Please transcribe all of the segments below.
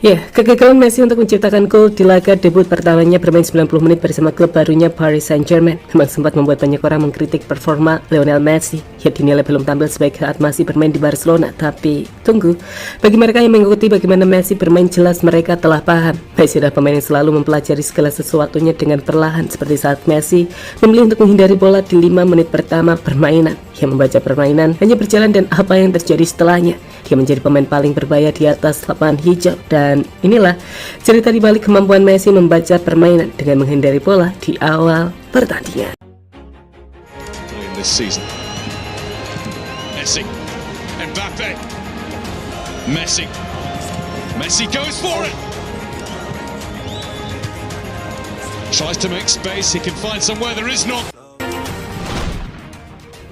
Ya, kegagalan Messi untuk menciptakan gol di laga debut pertamanya bermain 90 menit bersama klub barunya Paris Saint-Germain memang sempat membuat banyak orang mengkritik performa Lionel Messi. Ia dinilai belum tampil sebaik saat masih bermain di Barcelona. Tapi tunggu, bagi mereka yang mengikuti bagaimana Messi bermain, jelas mereka telah paham. Messi adalah pemain yang selalu mempelajari segala sesuatunya dengan perlahan, seperti saat Messi memilih untuk menghindari bola di 5 menit pertama permainan. Ia membaca permainan hanya berjalan dan apa yang terjadi setelahnya. Dia menjadi pemain paling berbahaya di atas lapangan hijau. Dan inilah cerita di balik kemampuan Messi membaca permainan dengan menghindari bola di awal pertandingan. Messi goes for it. Tries to make space. He can find somewhere there is not.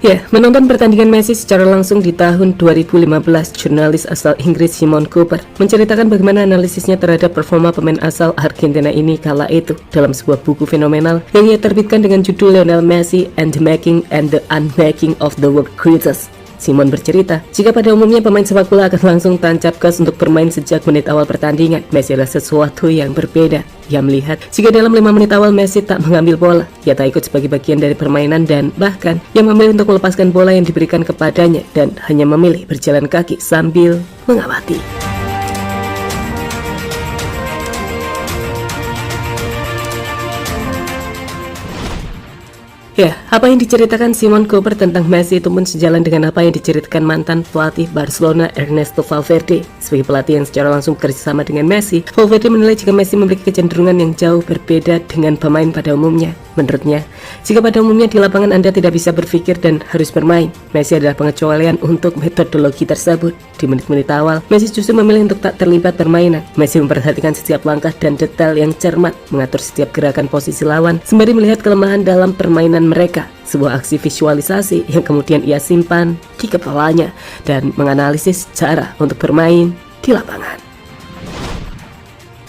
Ya, menonton pertandingan Messi secara langsung di tahun 2015, jurnalis asal Inggris Simon Cooper menceritakan bagaimana analisisnya terhadap performa pemain asal Argentina ini kala itu dalam sebuah buku fenomenal yang ia terbitkan dengan judul Lionel Messi and the Making and the Unmaking of the World Greatest. Simon bercerita, jika pada umumnya pemain sepak bola akan langsung tancap gas untuk bermain sejak menit awal pertandingan, Messi adalah sesuatu yang berbeda. Ia melihat, jika dalam 5 menit awal Messi tak mengambil bola, ia tak ikut sebagai bagian dari permainan dan bahkan ia memilih untuk melepaskan bola yang diberikan kepadanya dan hanya memilih berjalan kaki sambil mengamati. Ya, apa yang diceritakan Simon Cooper tentang Messi itu pun sejalan dengan apa yang diceritakan mantan pelatih Barcelona Ernesto Valverde. Sebagai pelatih yang secara langsung bekerjasama dengan Messi, Valverde menilai jika Messi memiliki kecenderungan yang jauh berbeda dengan pemain pada umumnya. Menurutnya, jika pada umumnya di lapangan Anda tidak bisa berpikir dan harus bermain, Messi adalah pengecualian untuk metodologi tersebut. Di menit-menit awal, Messi justru memilih untuk tak terlibat permainan. Messi memperhatikan setiap langkah dan detail yang cermat, mengatur setiap gerakan posisi lawan, sembari melihat kelemahan dalam permainan mereka. Sebuah aksi visualisasi yang kemudian ia simpan di kepalanya dan menganalisis cara untuk bermain di lapangan.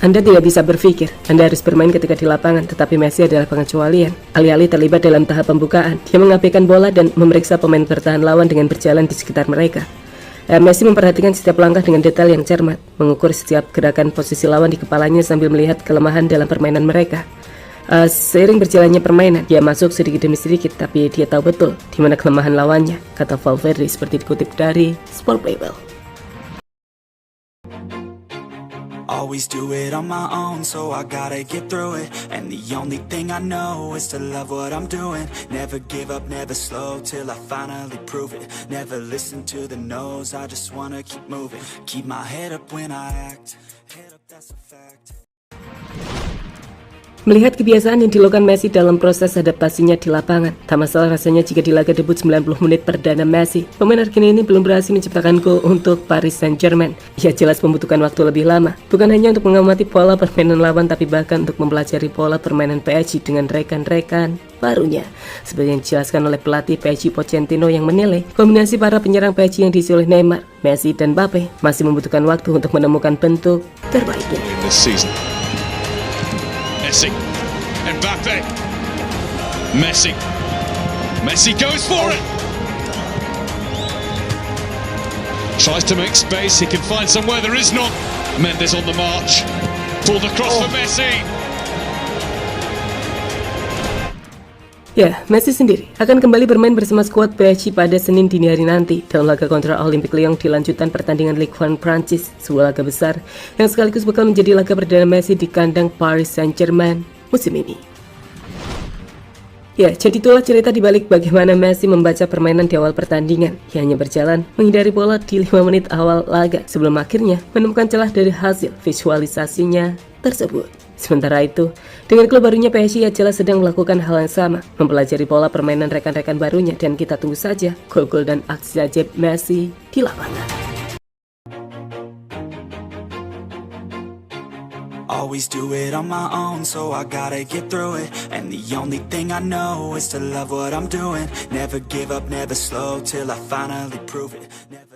Anda tidak bisa berpikir, Anda harus bermain ketika di lapangan, tetapi Messi adalah pengecualian. Alih-alih terlibat dalam tahap pembukaan, dia mengabaikan bola dan memeriksa pemain bertahan lawan dengan berjalan di sekitar mereka. Messi memperhatikan setiap langkah dengan detail yang cermat, mengukur setiap gerakan posisi lawan di kepalanya sambil melihat kelemahan dalam permainan mereka. Seiring berjalannya permainan, dia masuk sedikit demi sedikit, tapi dia tahu betul di mana kelemahan lawannya, kata Valverde seperti dikutip dari Sport Bible. Always do it on my own, so I gotta get through it. And the only thing I know is to love what I'm doing. Never give up, never slow, till I finally prove it. Never listen to the no's, I just wanna keep moving. Keep my head up when I act, head up, that's a fact. Melihat kebiasaan yang dilakukan Messi dalam proses adaptasinya di lapangan, tak masalah rasanya jika di laga debut 90 menit perdana Messi, pemain Argentina ini belum berhasil menciptakan gol untuk Paris Saint-Germain. Ia jelas membutuhkan waktu lebih lama, bukan hanya untuk mengamati pola permainan lawan, tapi bahkan untuk mempelajari pola permainan PSG dengan rekan-rekan barunya. Seperti yang dijelaskan oleh pelatih PSG Pochettino yang menilai, kombinasi para penyerang PSG yang diisi oleh Neymar, Messi, dan Mbappe masih membutuhkan waktu untuk menemukan bentuk terbaiknya. Messi goes for it. Tries to make space. He can find somewhere there is not. Mendes on the march. Pulled across for Messi. Ya, Messi sendiri akan kembali bermain bersama skuad PSG pada Senin dini hari nanti dalam laga kontra Olympique Lyon di lanjutan pertandingan Ligue 1 Prancis, sebuah laga besar yang sekaligus bakal menjadi laga perdana Messi di kandang Paris Saint-Germain musim ini. Ya, jadi itulah cerita dibalik bagaimana Messi membaca permainan di awal pertandingan. Ia hanya berjalan menghindari bola di 5 menit awal laga sebelum akhirnya menemukan celah dari hasil visualisasinya tersebut. Sementara itu, dengan klub barunya PSG, ia jelas sedang melakukan hal yang sama, mempelajari pola permainan rekan-rekan barunya, dan kita tunggu saja gol-gol dan aksi ajaib Messi di lapangan. Always do it on my own, so I gotta get through it. And the only thing I know is to love what I'm doing. Never give up, never slow, till I finally prove it.